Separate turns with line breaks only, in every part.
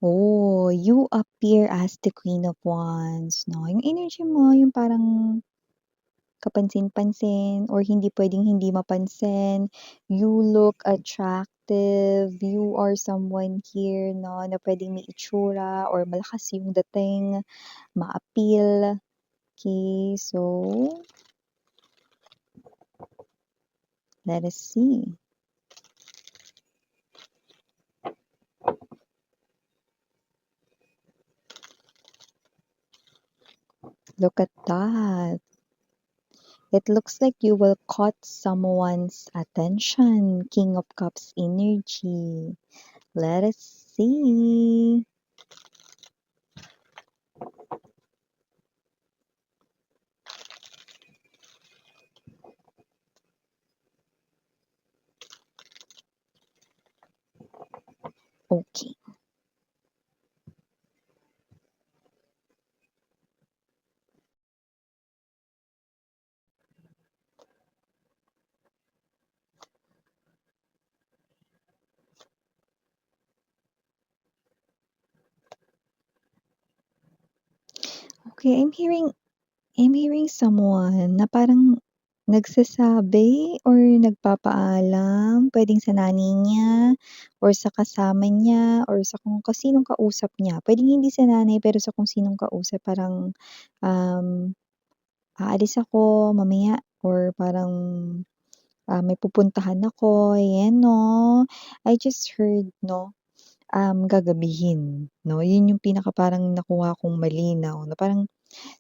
Oh, you appear as the Queen of Wands 'no, yung energy mo yung parang kapansin-pansin or hindi puwedeng hindi mapansin. You look attractive, you are someone here 'no, na puwedeng may itsura or malakas yung dating, ma-appeal. Okay, so let us see. Look at that. It looks like you will caught someone's attention, King of Cups energy. Let us see. Okay. Okay, I'm hearing someone na parang nagsasabi or nagpapaalam, puwedeng sa nanay niya or sa kasama niya or sa kung sinong kausap niya. Puwedeng hindi sa nanay pero sa kung sinong kausap parang, um, "Aalis ako mamaya," or parang, "May pupuntahan ako." Ayan 'no. I just heard 'no, gagabihin 'no, yun yung pinaka parang nakuha kong malinaw na parang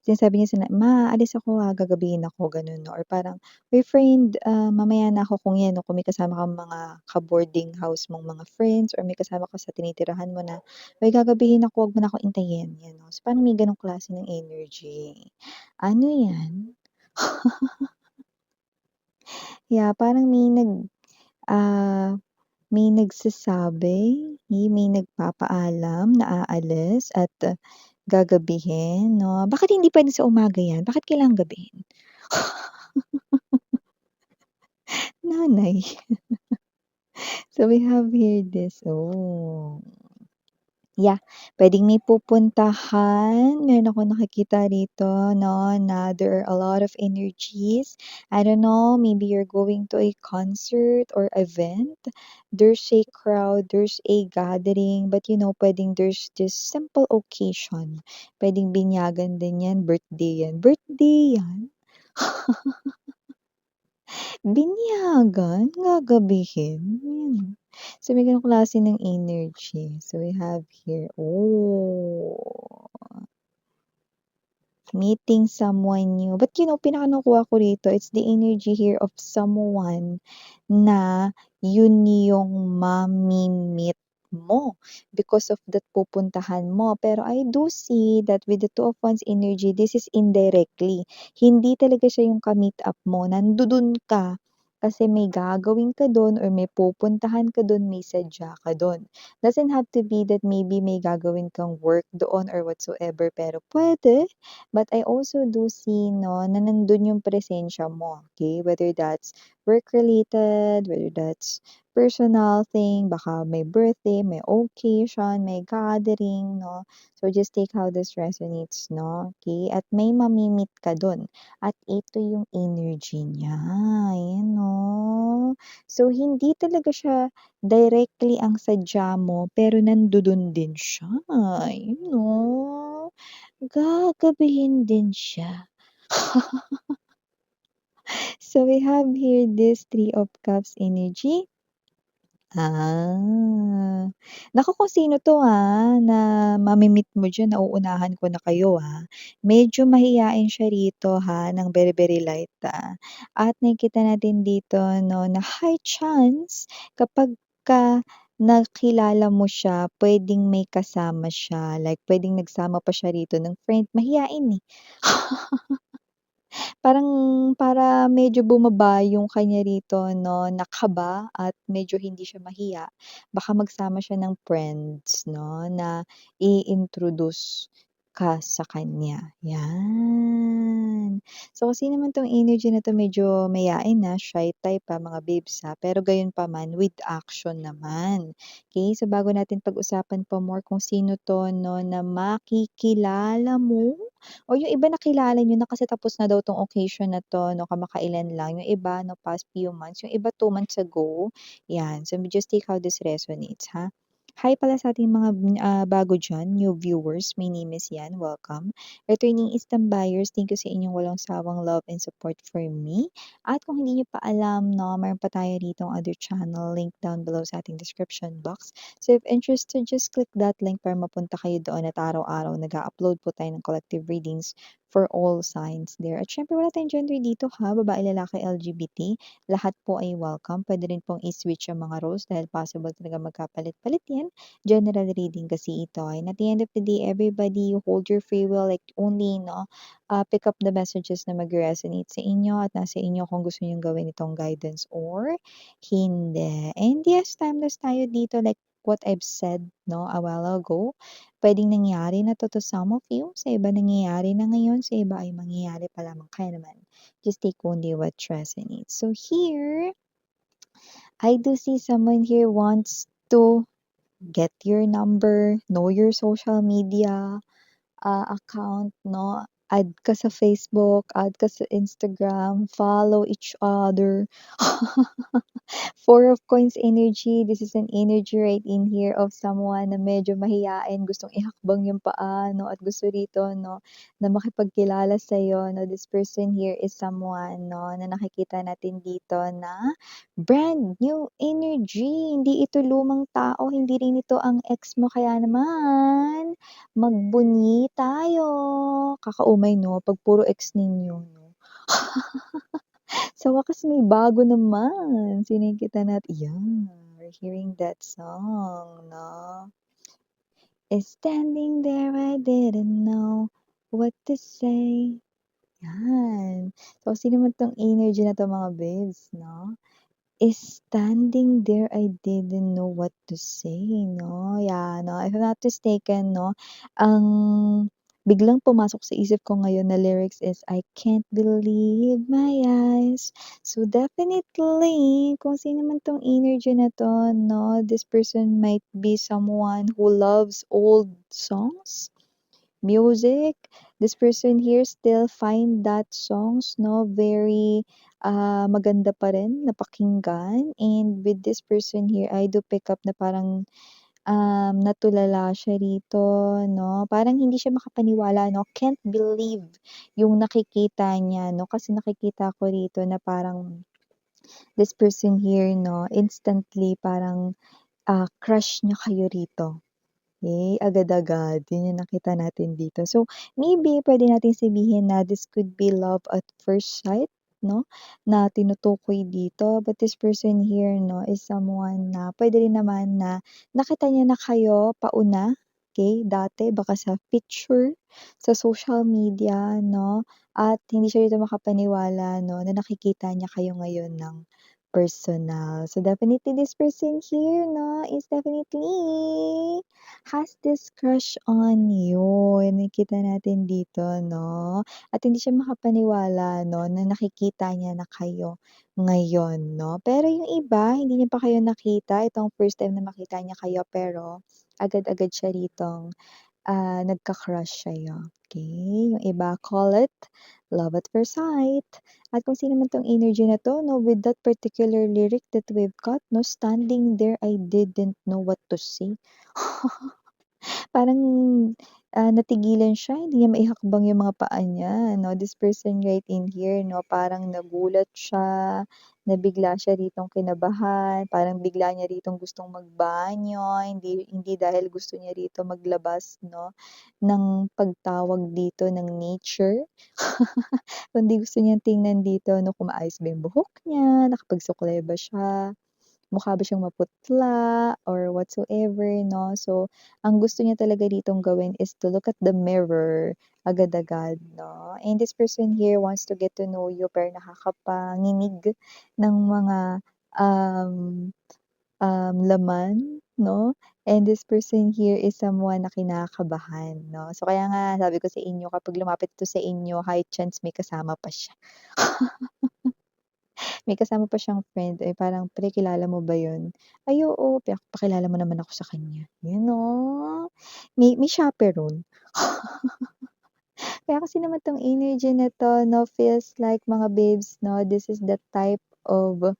sinasabi niya "Ma, alis ako, gagabihin ako," gano'n 'no or parang, "Uy friend, mamaya na ako," kung 'yan 'no, kung may kasama kang mga ka-boarding house mong mga friends or may kasama ka sa tinitirahan mo na, "Uy, gagabihin ako, 'wag mo na akong intayin." 'Yan 'no. So, parang may gano'ng klase ng energy. Ano 'yan? Yeah, parang ah, may nagsasabi, may nagpapaalam na aalis at gagabihin 'no. Bakit hindi puwede sa umaga 'yan? Bakit kailangang gabihin? Nanay. So, we have here this, oh. Yeah, puwedeng may pupuntahan. Meron akong nakikita rito 'no, na there are a lot of energies. I don't know, maybe you're going to a concert or event. There's a crowd, there's a gathering, but puwedeng there's just simple occasion. Puwedeng binyagan din 'yan, birthday 'yan. Birthday 'yan? Binyagan, gagabihin, So, may gano'ng klase ng energy. So, we have here, meeting someone new. But pinaka nakuha ko rito, it's the energy here of someone na yun yung mami-meet mo because of that pupuntahan mo. Pero I do see that with the Two of Wands energy, this is indirectly. Hindi talaga siya yung ka-meet up mo, nandudun ka kasi may gagawin ka dun or may pupuntahan ka dun, may sadya ka dun. Doesn't have to be that maybe may gagawin kang work doon or whatsoever, pero puwede. But I also do see 'no, na nandun yung presensya mo, okay? Whether that's work-related, whether that's personal thing, baka may birthday, may occasion, may gathering 'no. So, just take how this resonates 'no, okay? At may mami-meet ka dun at ito yung energy niya, ayan 'no. So, hindi talaga siya directly ang sadya mo, pero nandudun din siya, ayun 'no. Gagabihin din siya. So, we have here this Three of Cups energy. Ah. Naku kung sino 'to, na mami-meet mo diyan nauunahan ko na kayo, Medyo mahiyain siya rito, ng very, very light, At nakikita natin dito 'no, na high chance kapagka nakilala mo siya puwedeng may kasama siya, like puwedeng nagsama pa siya rito ng friend, mahiyain, eh. Parang para medyo bumaba yung kanya rito 'no, na kaba at medyo hindi siya mahiya, baka magsama siya ng friends 'no, na i-introduce. ka sa kanya, 'yan. So, kasi naman 'tong energy na 'to medyo mayayain na, shy type, mga babes, pero gayunpaman with action naman. Okay, so bago natin pag-usapan pa more kung sino 'to 'no, na makikilala mo or yung iba nakilala niyo na kasi tapos na daw 'tong occasion na 'to 'no, kamakailan lang. Yung iba 'no, past few months, yung iba 2 months ago, 'yan. So, just take how this resonates, ha. Hi pala sa ating mga, bago diyan, new viewers. My name is Yan, welcome. Returning Eastern buyers, thank you sa inyong walang sawang love and support for me. At kung hindi niyo pa alam 'no, meron pa tayo ditong other channel, link down below sa ating description box. So if interested, just click that link para mapunta kayo doon at araw-araw nag-a-upload po tayo ng collective readings for all signs there. At syempre wala tayong gender dito ha, babae, lalaki, LGBT. Lahat po ay welcome. Puwede rin pong i-switch ang mga roles dahil possible talaga magkapalit-palit 'yan. General reading kasi ito, and at the end of the day, everybody hold your free will, like only 'no, pick up the messages na mag-resonate sa inyo at nasa inyo kung gusto niyong gawin itong guidance or hindi. And yes, timeless tayo dito like what I've said 'no, a while ago. Puwedeng nangyari na 'to to some of you, sa iba nangyayari na ngayon, sa iba ay mangyayari pa lamang, kaya naman just take only what resonates. So here, I do see someone here wants to get your number, know your social media, account 'no, add ka sa Facebook, add ka sa Instagram, follow each other. Four of Coins energy, this is an energy right in here of someone na medyo mahiyain, gustong ihakbang yung paa 'no, at gusto rito 'no, na makipagkilala sa'yo 'no. This person here is someone 'no, na nakikita natin dito na brand new energy. Hindi ito lumang tao, hindi rin ito ang ex mo, kaya naman magbunyi tayo. Kakaumay 'no, 'pag puro ex ninyo 'no. Sa wakas may bago naman, sino yung kita yeah, we're hearing that song 'no. Standing there I didn't know what to say, yan. So, sino man 'tong energy na 'to mga babes 'no? Standing there, I didn't know what to say 'no, yeah 'no, if I'm not mistaken 'no, ang biglang pumasok sa isip ko ngayon na lyrics is, "I can't believe my eyes." So definitely, kung sino man 'tong energy na 'to 'no, this person might be someone who loves old songs, music. This person here still find that songs 'no, very, maganda pa rin na pakinggan, and with this person here, I do pick up na parang, natulala siya rito 'no, parang hindi siya makapaniwala 'no, can't believe yung nakikita niya 'no, kasi nakikita ko rito na parang this person here 'no, instantly parang, crush niya kayo rito. Eh, agad-agad, yun yung nakita natin dito. So, maybe puwede nating sabihin na this could be love at first sight 'no, na tinutukoy dito. But this person here 'no, is someone na puwede rin naman na nakita niya na kayo pauna, okey, dati baka sa picture, sa social media 'no, at hindi siya dito makapaniwala 'no, na nakikita niya kayo ngayon ng personal. So, definitely this person here 'no, is definitely has this crush on you, nakikita natin dito 'no, at hindi siya makapaniwala 'no, na nakikita niya na kayo ngayon 'no. Pero yung iba hindi niya pa kayo nakita, itong first time na makita niya kayo pero agad-agad siya ritong, nagka-crush sa'yo, okey. Yung iba call it love at first sight. At kung sino man 'tong energy na 'to 'no, with that particular lyric that we've got 'no, standing there I didn't know what to say. Parang, natigilan siya, hindi niya maihakbang yung mga paa niya 'no. This person right in here 'no, parang nagulat siya, na bigla siya ritong kinabahan, parang bigla niya ritong gustong magbanyo, hindi hindi dahil gusto niya rito maglabas 'no, ng pagtawag dito ng nature, kundi gusto niyang tingnan dito 'no, kung maayos ba yung buhok niya, nakapagsuklay ba siya. Mukha ba siyang maputla or whatsoever 'no. So, ang gusto niya talaga ditong gawin is to look at the mirror agad-agad 'no. And this person here wants to get to know you pero nakakapanginig ng mga, um, laman 'no? And this person here is someone na kinakabahan 'no. So kaya nga sabi ko sa inyo kapag lumapit 'to sa inyo high chance may kasama pa siya. May kasama pa siyang friend, eh, parang, "Pre kilala mo ba yun?" "Ay oo, pakilala mo naman ako sa kanya." Yun 'no, may chaperone. Kaya kasi naman 'tong energy na 'to 'no, feels like mga babes 'no, this is the type of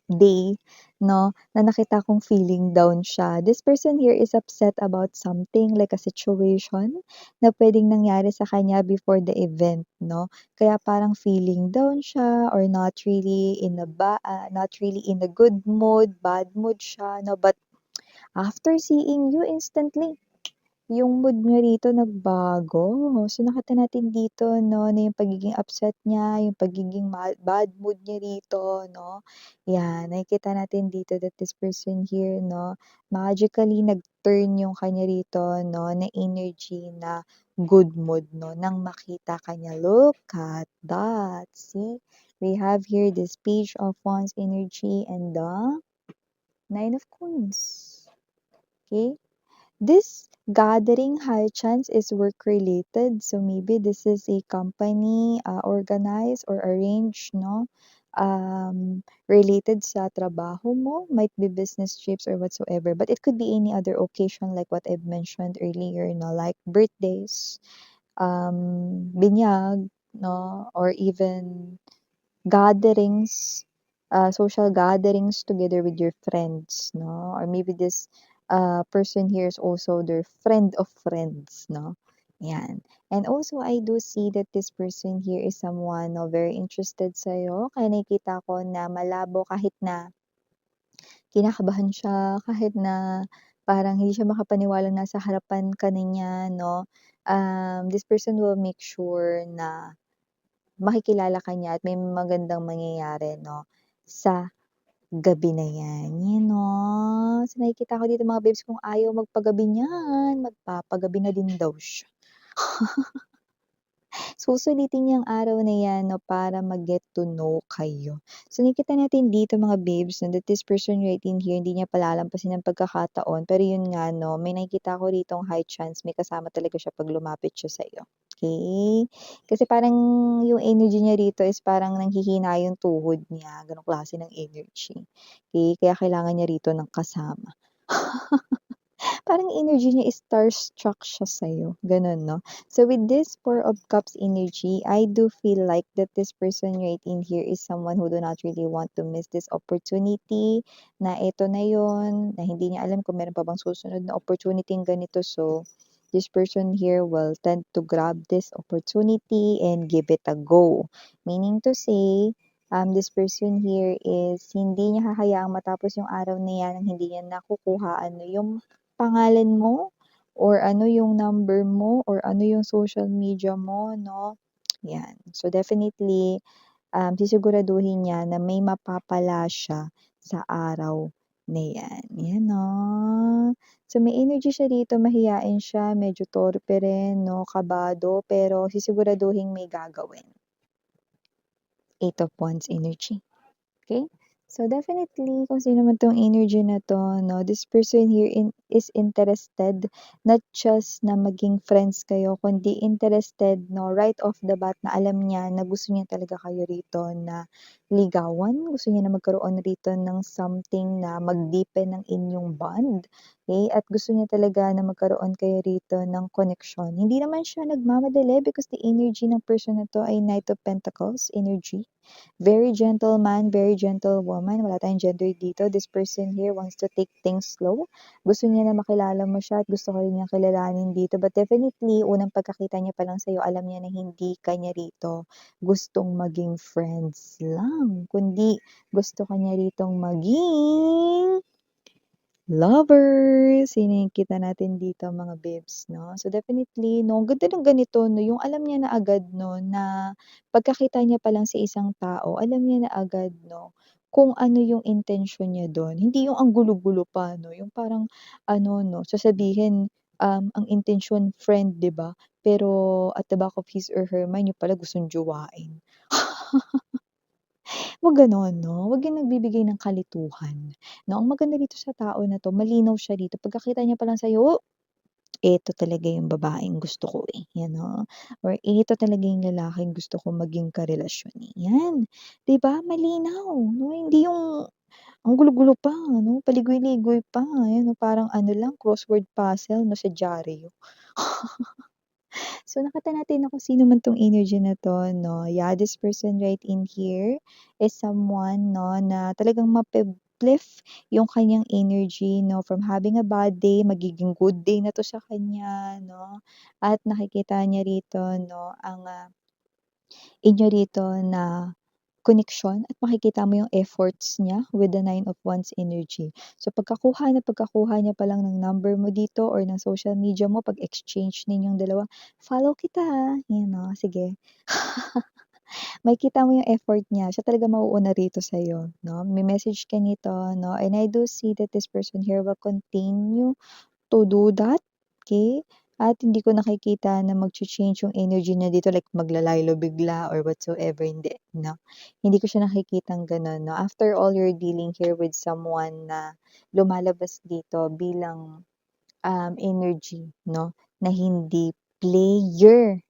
day 'no, na nakita kong feeling down siya. This person here is upset about something like a situation na puwedeng nangyari sa kanya before the event 'no. Kaya parang feeling down siya or not really in a good mood, bad mood siya 'no. But after seeing you instantly yung mood niya rito nagbago. So, nakita natin dito 'no, na yung pagiging upset niya, yung pagiging bad mood niya rito 'no. 'Yan, nakikita natin dito that this person here 'no, magically nag-turn yung kanya rito 'no, na energy na good mood 'no, nang makita ka niya. Look at that, see? We have here this Page of Wands energy and the Nine of Coins, okay? This gathering high chance is work related. So maybe this is a company organized or arranged, no? Related sa trabaho mo, might be business trips or whatsoever. But it could be any other occasion like what I've mentioned earlier, no? Like birthdays, binyag, no? Or even gatherings, social gatherings together with your friends, no? Or maybe this person here is also their friend of friends, no? Yan. And also, I do see that this person here is someone no, very interested sa'yo. Kaya nakikita ko na malabo kahit na kinakabahan siya, kahit na parang hindi siya makapaniwala na sa harapan ka na niya, no? This person will make sure na makikilala ka niya at may magandang mangyayari 'no, sa gabi na 'yan, 'yan 'no. So, nakikita ko dito mga babes kung ayaw magpagabi niyan, magpapagabi na din daw siya. Susulitin niya ang araw na 'yan 'no, para mag-get to know kayo. So, nakikita natin dito mga babes 'no, that this person right in here hindi niya palalampasin ang pagkakataon, pero yun nga 'no, may nakikita ko ritong high chance may kasama talaga siya 'pag lumapit siya sa'yo, okey? Kasi parang yung energy niya rito is parang nanghihina yung tuhod niya, gano'ng klase ng energy, okey? Kaya kailangan niya rito ng kasama. Parang energy niya is starstruck siya sa'yo, gano'n 'no. So with this Four of Cups energy, I do feel like that this person right in here is someone who do not really want to miss this opportunity, na eto na yon na hindi niya alam kung meron pa bang susunod na opportunity-ng ganito. So, this person here will tend to grab this opportunity and give it a go. Meaning to say, this person here is hindi niya hahayaang matapos yung araw na yan ng hindi niya nakukuha ano yung pangalan mo or ano yung number mo or ano yung social media mo 'no, 'yan. So definitely, sisiguraduhin niya na may mapapala siya sa araw na 'yan, 'yan 'no. So may energy siya dito, mahiyain siya, medyo torpe rin 'no, kabado, pero sisiguraduhin may gagawin. Eight of Wands energy. Okay? So definitely kung sino man 'tong energy na 'to 'no, this person here is interested not just na maging friends kayo kundi interested 'no, right off the bat na alam niya na gusto niya talaga kayo rito na ligawan, gusto niya na magkaroon rito ng something na mag-deepen ang inyong bond, okay? At gusto niya talaga na magkaroon kayo rito ng connection. Hindi naman siya nagmamadali because the energy ng person na 'to ay Knight of Pentacles energy. Very gentle man, very gentle woman, wala tayong gender dito. This person here wants to take things slow. Gusto niya na makilala mo siya at gusto ka rin niyang kilalanin dito. But definitely, unang pagkakita niya pa lang sa'yo, alam niya na hindi ka niya rito gustong maging friends lang, kundi gusto ka niya ritong maging lovers, yun yung kita natin dito mga babes 'no. So definitely 'no, ang ganda ng ganito 'no, yung alam niya na agad 'no, na pagkakita niya pa lang sa isang tao, alam niya na agad 'no, kung ano yung intensyon niya dun. Hindi yung ang gulo-gulo pa 'no, yung parang ano 'no, sasabihin, ang intensyon friend 'di ba, pero at the back of his or her mind yun pala gustong jowain. Wag gano'n 'no, wag yung nagbibigay ng kalituhan, 'no. Ang maganda dito sa tao na 'to malinaw siya dito pagkakita niya pa lang sa'yo, "Oh, eto talaga yung babaeng gusto ko, eh," yan, oh, or eto talaga yung lalaking gusto ko maging karelasyon, eh, yan. 'Di ba malinaw 'no, hindi yung ang gulo-gulo pa 'no, paligoy-ligoy pa, ayan 'no, parang ano lang crossword puzzle 'no, sa dyaryo. So, nakita natin na kung sino man 'tong energy na 'to 'no. Yeah, this person right in here is someone 'no, na talagang mapi-lift yung kanyang energy 'no, from having a bad day, magiging good day na 'to sa kanya 'no. At nakikita niya rito 'no, ang, inyo rito na koneksyon at makikita mo yung efforts niya with the Nine of Wands energy. So, pagkakuha niya pa lang ng number mo dito or ng social media mo, pag-exchange ninyong dalawa, "Follow kita, ah." 'Yan, oh, sige. Makikita mo yung effort niya, siya talaga mauuna rito sa'yo 'no. May-message ka nito 'no, and I do see that this person here will continue to do that, okey? At hindi ko nakikita na magcha-change yung energy niya dito like maglalaylo bigla or whatsoever, hindi 'no. Hindi ko siya nakikitang gano'n 'no. After all, you're dealing here with someone na lumalabas dito bilang, energy 'no, na hindi player,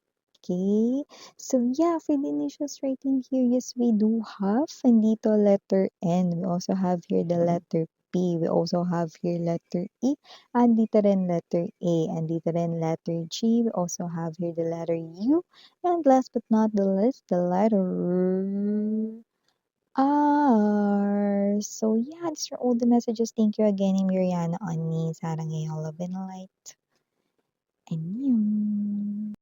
okey? So yeah, for the initials writing here, yes, we do have nandito letter N, we also have here the letter P, we also have here letter E, andito rin letter A, andito rin letter G, we also have here the letter U, and last but not the least, the letter R. So yeah, these are all the messages. Thank you again, Miriana, on me. Sarang ngayong love and light. Annyeong.